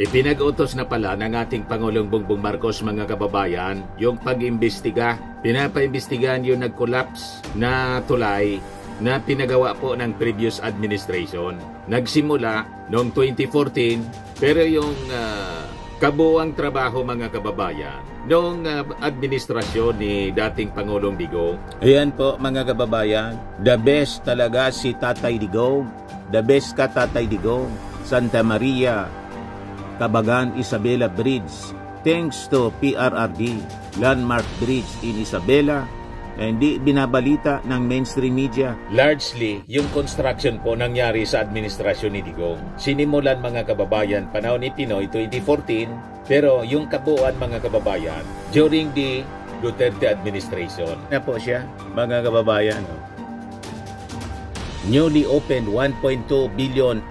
Ipinag-utos na pala ng ating Pangulong Bongbong Marcos, mga kababayan, yung pag-imbestiga. Pinapaimbestigahan yung nag-collapse na tulay na pinagawa po ng previous administration. Nagsimula noong 2014, pero yung kabuuang trabaho, mga kababayan, noong administrasyon ni dating Pangulong Digong. Ayan po, mga kababayan, the best talaga si Tatay Digong. The best ka, Tatay Digong. Santa Maria, Cabagan, Isabela Bridge. Thanks to PRRD, landmark bridge in Isabela, na hindi binabalita ng mainstream media. Largely, yung construction po nangyari sa administrasyon ni Digong. Sinimulan, mga kababayan, panahon ni Pinoy 2014, pero yung kabuuan, mga kababayan, during the Duterte administration. Na po siya, mga kababayan. Newly opened 1.2 billion.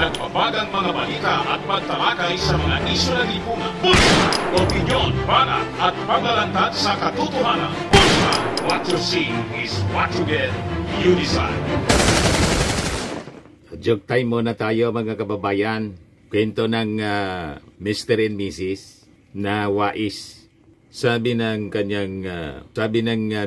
Nagpapagang mga balita at pagtalakay sa mga isyu ng lipunan. Bulsa! Opinyon, banat at paglalantad sa katotohanan. Bulsa! What you see is what you get. You decide. Joke time muna tayo, mga kababayan. Kwento ng Mr. and Mrs. na wais. Sabi ng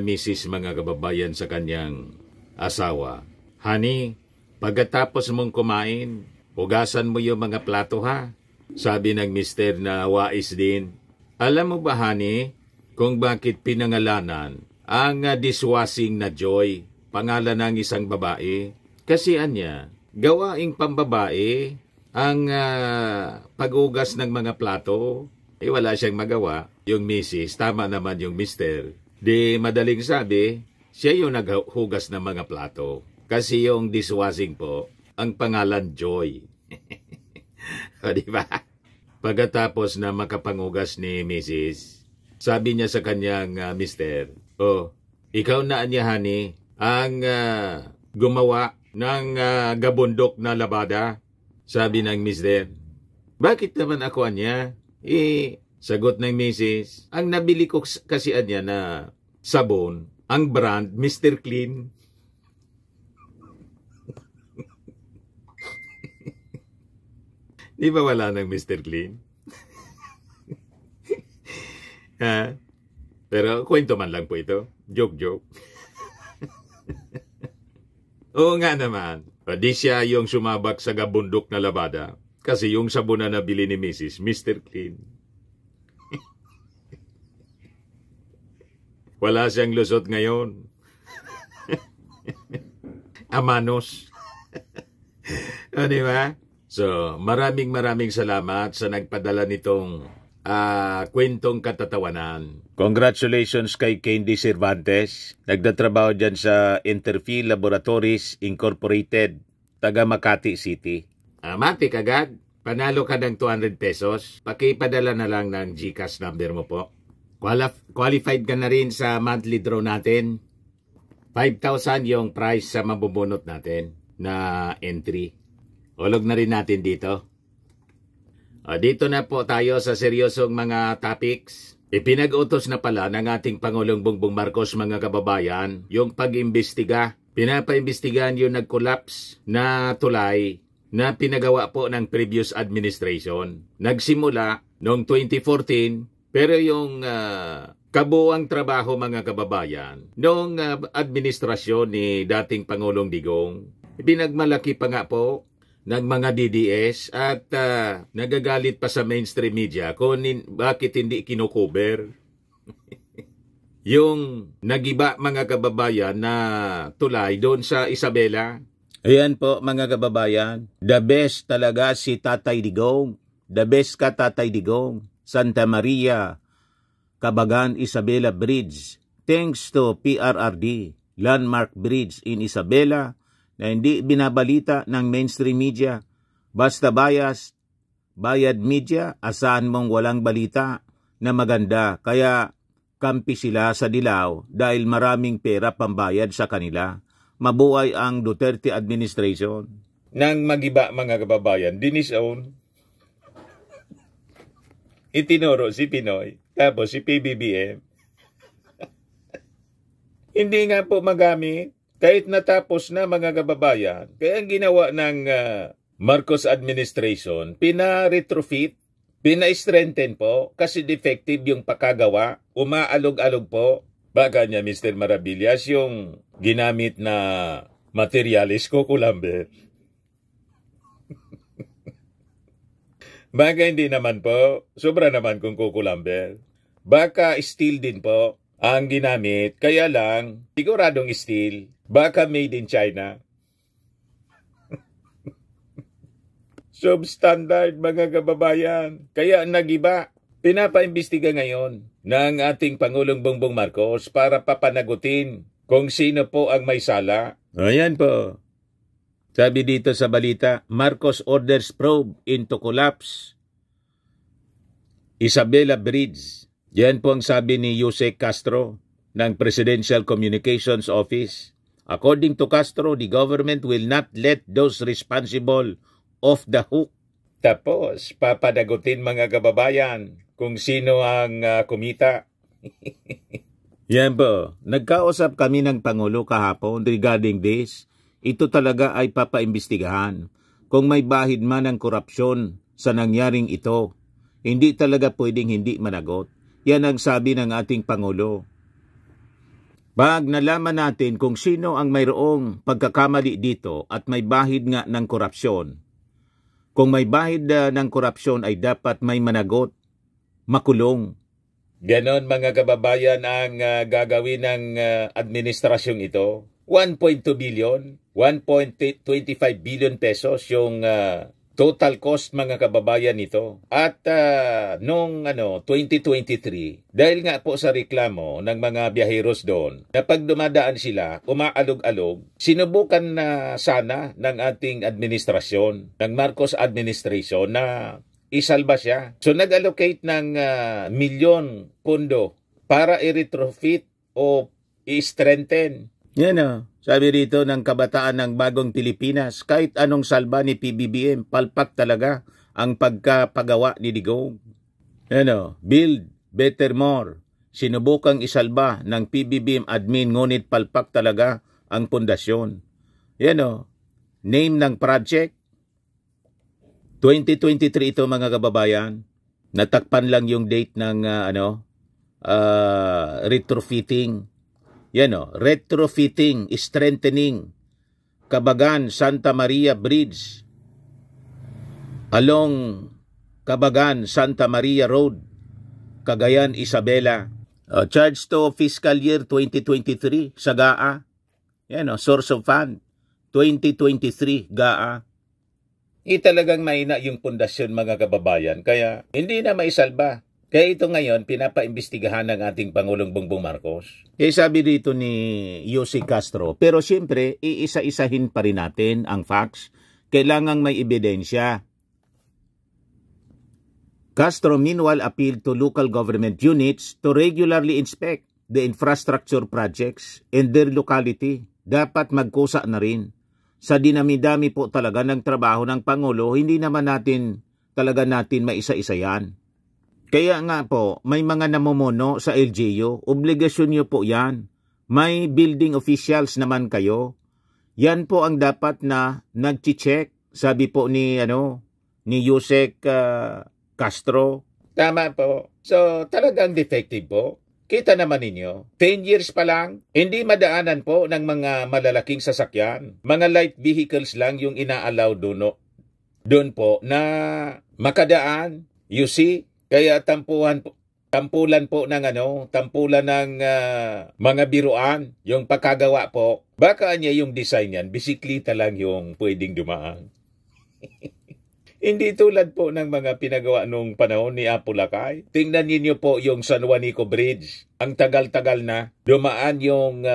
Mrs. mga kababayan sa kanyang asawa, "Honey, pagkatapos mong kumain, hugasan mo yung mga plato, ha?" Sabi ng Mr. na wais din, "Alam mo ba, honey, kung bakit pinangalanan ang dishwashing na Joy, pangalan ng isang babae? Kasi anya, gawaing pambabae ang paghugas ng mga plato." Wala siyang magawa. Yung Mrs., tama naman yung Mr. Di madaling sabi, siya yung naghugas ng mga plato. Kasi yung dishwashing po, ang pangalan Joy. O diba? Pagkatapos na makapangugas ni Mrs., sabi niya sa kanyang Mr., "Oh, ikaw na niya, honey, ang gumawa ng gabundok na labada." Sabi ng Mr., "Bakit naman ako anya?" Sagot ng Mrs., "Ang nabili ko kasi anya na sabon, ang brand Mr. Clean." Di ba wala ng Mr. Clean? Ha? Pero kwento man lang po ito. Joke. Oo nga naman. Di siya yung sumabak sa gabundok na labada. Kasi yung sabon na nabili ni Mrs. Mr. Clean. Wala siyang lusot ngayon. Amanos. O, di ba? So, maraming salamat sa nagpadala nitong kwentong katatawanan. Congratulations kay Candy Cervantes. Nagdatrabaho dyan sa Interfield Laboratories Incorporated, taga Makati City. Matik agad. Panalo ka ng 200 pesos. Pakipadala na lang ng GCash number mo po. Qualified ka na rin sa monthly draw natin. 5,000 yung price sa mabubunot natin na entry. Ulog na rin natin dito. Dito na po tayo sa seryosong mga topics. Ipinag-utos na pala ng ating Pangulong Bongbong Marcos, mga kababayan, yung pag-imbestiga. Pinapaimbestigahan yung nag-collapse na tulay na pinagawa po ng previous administration. Nagsimula noong 2014, pero yung kabuuang trabaho, mga kababayan, noong administrasyon ni dating Pangulong Digong, pinagmalaki pa nga po ng mga DDS at nagagalit pa sa mainstream media kung bakit hindi kinukover yung nagiba, mga kababayan, na tulay doon sa Isabela. Ayan po, mga kababayan, the best talaga si Tatay Digong. The best ka, Tatay Digong. Santa Maria, Cabagan, Isabela Bridge. Thanks to PRRD, landmark bridge in Isabela, na hindi binabalita ng mainstream media. Basta bayad media, asahan mong walang balita na maganda. Kaya kampi sila sa dilaw dahil maraming pera pambayad sa kanila. Mabuhay ang Duterte administration. Nang magiba, mga kababayan, dinisown. Itinuro si Pinoy, tapos si PBBM. Hindi nga po magamit. Kahit natapos na, mga kababayan. Kaya ang ginawa ng Marcos administration, pina-retrofit, pina-strengthen po kasi defective yung pakagawa, umaalog-alog po. Baka niya Mr. Maravillas yung ginamit na materialis ko kulamber. Baka hindi naman po, sobra naman kung kukulamber. Baka steel din po ang ginamit, kaya lang siguradong steel, baka made in China. Substandard mga kababayan. Kaya nagiba. Pinapaimbestiga ngayon ng ating Pangulong Bongbong Marcos para papanagutin kung sino po ang may sala. Ayan po. Sabi dito sa balita, Marcos orders probe into collapse Isabela Bridge. Yan po ang sabi ni Yusek Castro ng Presidential Communications Office. According to Castro, the government will not let those responsible off the hook. Tapos, papadagutin mga kababayan kung sino ang kumita. Yan po. Nagkausap kami ng Pangulo kahapon regarding this. Ito talaga ay papaimbestigahan. Kung may bahid man ng korupsyon sa nangyaring ito, hindi talaga pwedeng hindi managot. Yan ang sabi ng ating Pangulo. Pag nalaman natin kung sino ang mayroong pagkakamali dito at may bahid nga ng korupsyon, kung may bahid ng korupsyon ay dapat may managot, makulong. Ganon mga kababayan ang gagawin ng administrasyong ito. 1.2 billion, 1.25 billion pesos yung total cost mga kababayan nito. At noong 2023, dahil nga po sa reklamo ng mga biyaheros doon, na pag dumadaan sila, umaalog-alog, sinubukan na sana ng ating administrasyon, ng Marcos administration na isalba siya. So nag-allocate ng milyon pondo para i-retrofit o i-strengthen. Yan o. Sabi rito ng kabataan ng bagong Pilipinas, kahit anong salba ni PBBM, palpak talaga ang pagkapagawa ni Digong. Ano, build better more. Sinubukang isalba ng PBBM admin ngunit palpak talaga ang pundasyon. Yan o, name ng project. 2023 ito mga kababayan. Natakpan lang yung date ng retrofitting. Yan o, retrofitting, strengthening, Kabagan, Santa Maria Bridge, along Kabagan, Santa Maria Road, Cagayan, Isabela. Charge to fiscal year 2023 sa GAA. Yan o, source of fund, 2023 GAA. Talagang mahina yung pundasyon mga kababayan, kaya hindi na maisalba. Kaya ito ngayon, pinapaimbestigahan ng ating Pangulong Bongbong Marcos. Sabi dito ni Yusek Castro, pero siyempre, iisa-isahin pa rin natin ang facts. Kailangang may ebidensya. Castro meanwhile appealed to local government units to regularly inspect the infrastructure projects in their locality. Dapat magkusa na rin. Sa dinami-dami po talaga ng trabaho ng Pangulo, hindi naman natin maisa-isa yan. Kaya nga po, may mga namumuno sa LGU, obligasyon nyo po yan. May building officials naman kayo. Yan po ang dapat na nag-check, sabi po ni Yusek Castro. Tama po. So talagang defective po. Kita naman ninyo, 10 years pa lang, hindi madaanan po ng mga malalaking sasakyan. Mga light vehicles lang yung ina-allow doon po na makadaan. You see? Kaya tampulan po ng mga biruan, yung pagkagawa po. Baka niya yung design yan, bisikleta lang yung pwedeng dumaan. Hindi tulad po ng mga pinagawa nung panahon ni Apulacay. Tingnan niyo po yung San Juanico Bridge. Ang tagal-tagal na dumaan yung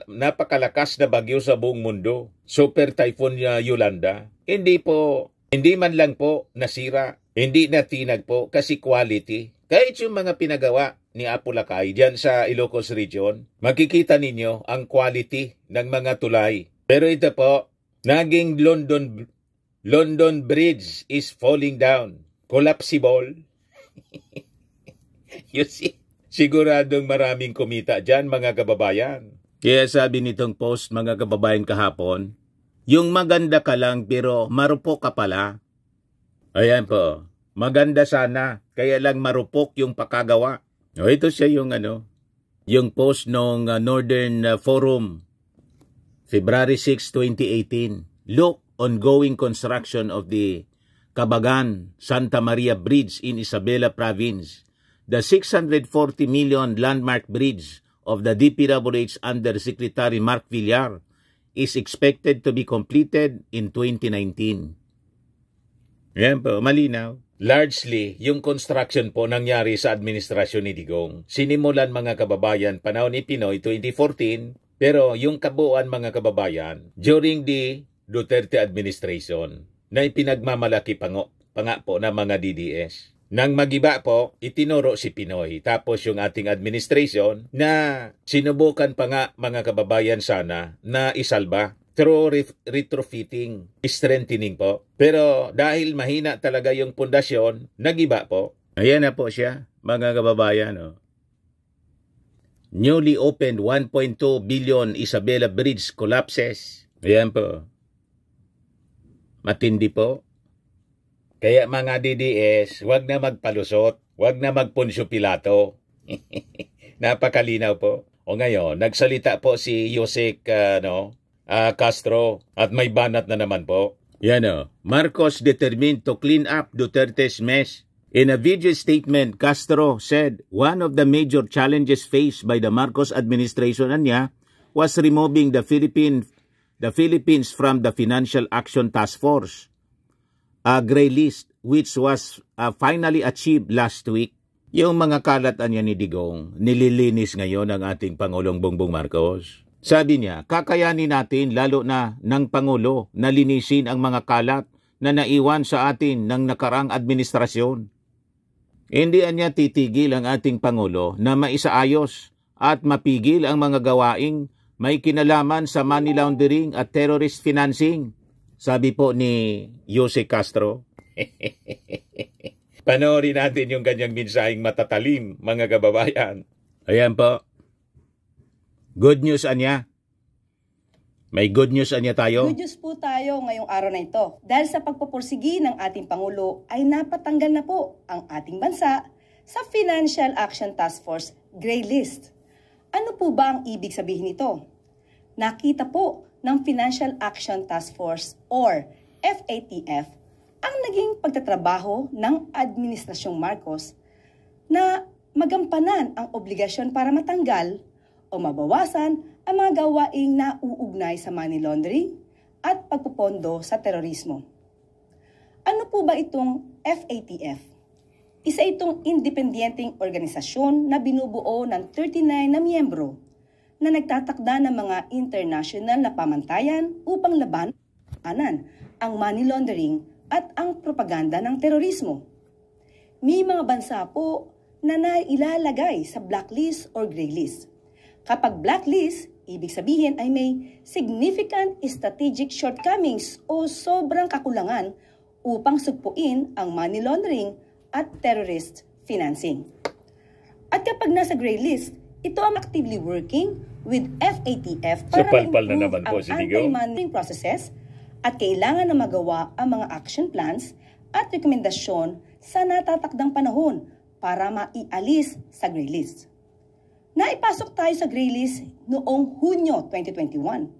napakalakas na bagyo sa buong mundo. Super Typhoon Yolanda. Hindi man lang po nasira. Hindi natinag po kasi quality. Kahit yung mga pinagawa ni Apulacay dyan sa Ilocos Region, makikita ninyo ang quality ng mga tulay. Pero ito po, naging London Bridge is falling down. Collapsible. You see? Siguradong maraming kumita dyan mga kababayan. Kaya sabi nitong post mga kababayan kahapon, Yung maganda ka lang pero marupok ka pala. Ayan po. Maganda sana, kaya lang marupok yung pakagawa. O, ito siya yung yung post ng Northern Forum, February 6, 2018. Look, ongoing construction of the Cabagan-Santa Maria Bridge in Isabela Province. The 640 million landmark bridge of the DPWH Undersecretary Mark Villar is expected to be completed in 2019. Yan po, malinaw. Largely, yung construction po nangyari sa administrasyon ni Digong. Sinimulan mga kababayan panahon ni Pinoy 2014, pero yung kabuuan mga kababayan during the Duterte administration na ipinagmamalaki pa nga po ng mga DDS. Nang magiba po, itinuro si Pinoy. Tapos yung ating administration na sinubukan pa nga mga kababayan sana na isalba through retrofitting, strengthening po. Pero dahil mahina talaga yung pundasyon, nagiba po. Ayan na po siya, mga kababayan. Newly opened 1.2 billion Isabela Bridge collapses. Ayan po. Matindi po. Kaya mga DDS, wag na magpalusot, wag na magpunsyo Pilato. Napakalinaw po. O ngayon, nagsalita po si Yusek Castro at may banat na naman po. Yan Marcos determined to clean up Duterte's mess. In a video statement, Castro said one of the major challenges faced by the Marcos administration was removing the Philippines from the Financial Action Task Force, a gray list which was finally achieved last week. Yung mga kalatan niya ni Digong, nililinis ngayon ng ating Pangulong Bongbong Marcos. Sabi niya, kakayanin natin lalo na ng Pangulo na linisin ang mga kalat na naiwan sa atin ng nakarang administrasyon. Hindi niya titigil ang ating Pangulo na maisaayos at mapigil ang mga gawaing may kinalaman sa money laundering at terrorist financing. Sabi po ni Jose Castro. Panoorin natin yung kanyang mensaheng matatalim, mga kababayan. Ayan po. Good news anya. May good news anya tayo. Good news po tayo ngayong araw na ito. Dahil sa pagpupursigi ng ating Pangulo ay napatanggal na po ang ating bansa sa Financial Action Task Force Gray List. Ano po ba ang ibig sabihin nito? Nakita po ng Financial Action Task Force or FATF ang naging pagtatrabaho ng Administrasyong Marcos na magampanan ang obligasyon para matanggal o mabawasan ang mga gawaing nauugnay sa money laundering at pagpupondo sa terorismo. Ano po ba itong FATF? Isa itong independenteng organisasyon na binubuo ng 39 na miyembro na nagtatakda ng mga international na pamantayan upang labanan ang money laundering at ang propaganda ng terorismo. May mga bansa po na nailalagay sa blacklist or gray list. Kapag blacklist, ibig sabihin ay may significant strategic shortcomings o sobrang kakulangan upang sugpuin ang money laundering at terrorist financing. At kapag nasa gray list, ito ang actively working with FATF para ma-improve ang anti-money processes at kailangan na magawa ang mga action plans at rekomendasyon sa natatakdang panahon para maialis sa gray list. Naipasok tayo sa gray list noong Hunyo 2021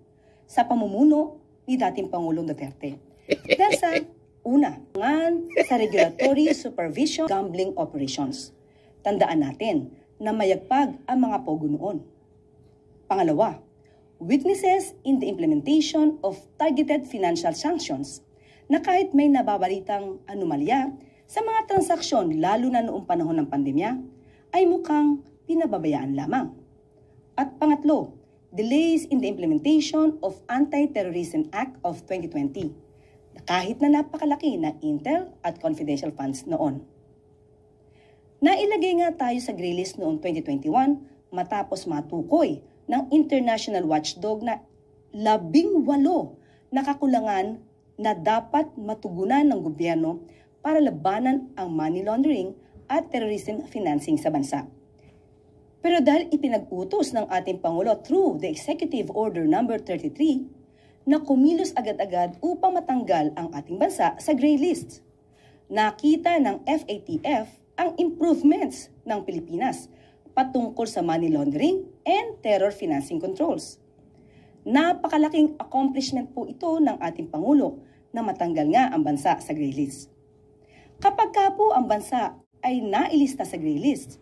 sa pamumuno ni dating Pangulong Duterte. Dahil sa una, sa regulatory supervision gambling operations. Tandaan natin na mayagpag ang mga pogo noon. Pangalawa, weaknesses in the implementation of targeted financial sanctions na kahit may nababalitang anomalya sa mga transaksyon lalo na noong panahon ng pandemya ay mukhang pinababayaan lamang. At pangatlo, delays in the implementation of Anti-Terrorism Act of 2020 na kahit na napakalaki na intel at confidential funds noon. Nailagay nga tayo sa gray list noong 2021 matapos matukoy ng International Watchdog na 18 na kakulangan na dapat matugunan ng gobyerno para labanan ang money laundering at terrorism financing sa bansa. Pero dahil ipinag-utos ng ating Pangulo through the Executive Order No. 33 na kumilos agad-agad upang matanggal ang ating bansa sa gray list. Nakita ng FATF ang improvements ng Pilipinas patungkol sa money laundering and terror financing controls. Napakalaking accomplishment po ito ng ating Pangulo na matanggal nga ang bansa sa gray list. Kapag ka po ang bansa ay nailista sa gray list,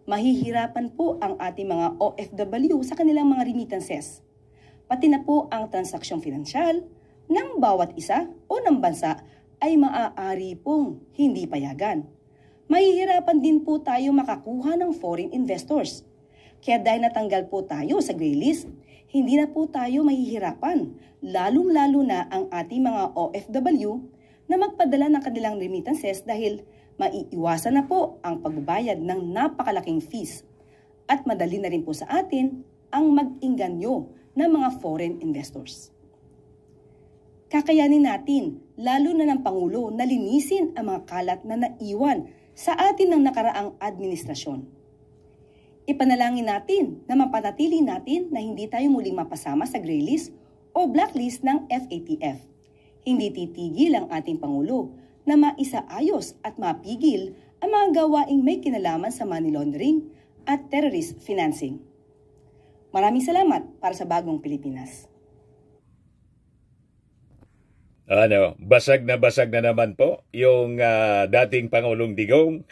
mahihirapan po ang ating mga OFW sa kanilang mga remittances, pati na po ang transaksyong pinansyal ng bawat isa o ng bansa ay maaari pong hindi payagan. Mahihirapan din po tayo makakuha ng foreign investors. Kaya dahil natanggal po tayo sa gray list, hindi na po tayo mahihirapan, lalong-lalo na ang ating mga OFW na magpadala ng kanilang remittances dahil maiiwasan na po ang pagbabayad ng napakalaking fees at madali na rin po sa atin ang mag-inganyo ng mga foreign investors. Kakayanin natin, lalo na ng Pangulo, na linisin ang mga kalat na naiwan sa atin ng nakaraang administrasyon. Ipanalangin natin na mapanatili natin na hindi tayo muling mapasama sa gray list o blacklist ng FATF. Hindi titigil ang ating Pangulo na maisaayos at mapigil ang mga gawaing may kinalaman sa money laundering at terrorist financing. Maraming salamat para sa bagong Pilipinas. Basag na naman po yung dating Pangulong Digong.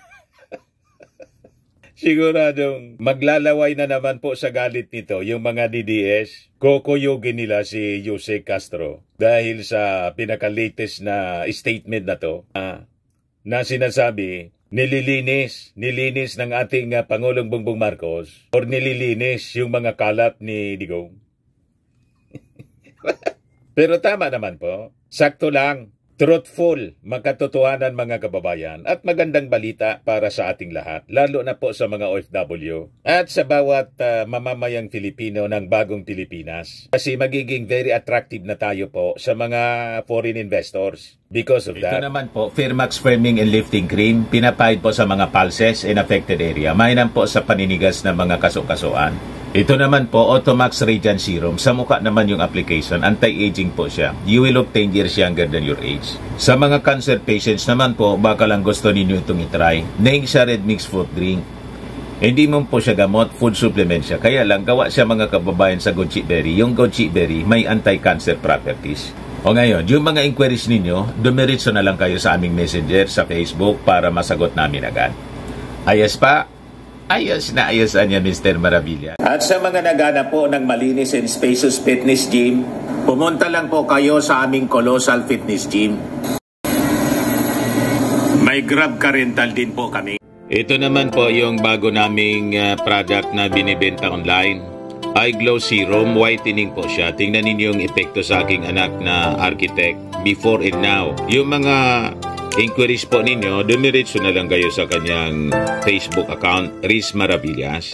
Siguradong maglalaway na naman po sa galit nito yung mga DDS. Kokuyugin nila si Jose Castro dahil sa pinaka-latest na statement na to na sinasabi nililinis ng ating Pangulong Bongbong Marcos or nililinis yung mga kalat ni Digong. Pero tama naman po. Sakto lang. Truthful, magkatotohanan mga kababayan at magandang balita para sa ating lahat, lalo na po sa mga OFW at sa bawat mamamayang Filipino ng bagong Pilipinas. Kasi magiging very attractive na tayo po sa mga foreign investors because of that. Ito naman po, Firmax Firming and Lifting Cream, pinapahid po sa mga pulses in affected area. Mainam po sa paninigas ng mga kasukasuan. Ito naman po, Automax Radiant Serum. Sa mukha naman yung application, anti-aging po siya. You will look 10 years younger than your age. Sa mga cancer patients naman po, baka lang gusto ninyo itong itry. Nengsa Red Mix Fruit Drink. Hindi mo po siya gamot, food supplement siya. Kaya lang, gawa siya mga kababayan sa goji berry. Yung goji berry may anti-cancer properties. O ngayon, yung mga inquiries ninyo, dumiritso na lang kayo sa aming messenger sa Facebook para masagot namin agad. Ayos pa? Ayos na ayosan niya, Mr. Maravilla. At sa mga nagana po ng malinis and spacious fitness gym, pumunta lang po kayo sa aming Colossal Fitness Gym. May Grab car rental din po kami. Ito naman po yung bago naming product na binibenta online. Eye Glow Serum, whitening po siya. Tingnan ninyo yung epekto sa aking anak na architect before and now. Yung mga inquiries po ninyo, dumiretso na lang kayo sa kanyang Facebook account, Riz Maravillas.